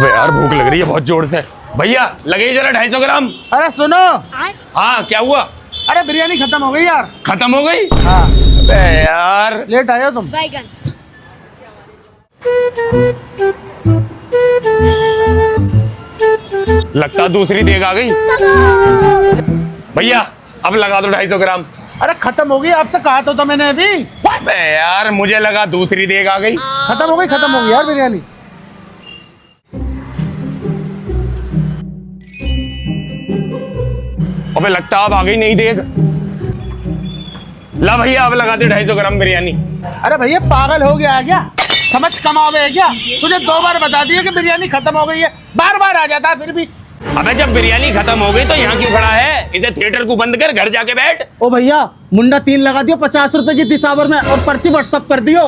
अबे यार भूख लग रही है बहुत जोर से। भैया लगे जरा 250 ग्राम। अरे सुनो। हाँ क्या हुआ? अरे बिरयानी खत्म हो गई यार। खत्म हो गई? हाँ। अबे यार लेट आए हो तुम। बैगन। लगता दूसरी देग आ गई। भैया अब लगा दो 250 ग्राम। अरे खत्म हो गई, आपसे कहा तो मैंने अभी। अबे यार मुझे लगा दूसरी देग आ गई। खत्म हो गई यार बिरयानी। अबे लगता अब आ गई नहीं देग। ला भैया अब लगा दे 250 ग्राम बिरयानी। अरे भैया पागल हो गया क्या? समझ कम आ गया क्या? तुझे 2 बार बता दिया कि बिरयानी खत्म हो गई है, बार बार आ जाता है फिर भी। अबे जब बिरयानी खत्म हो गई तो यहाँ क्यों खड़ा है? इसे थिएटर को बंद कर घर जाके बैठ। ओ भैया मुंडा 3 लगा दियो 50 रुपए की दिसावर में और पर्ची व्हाट्सअप कर दियो।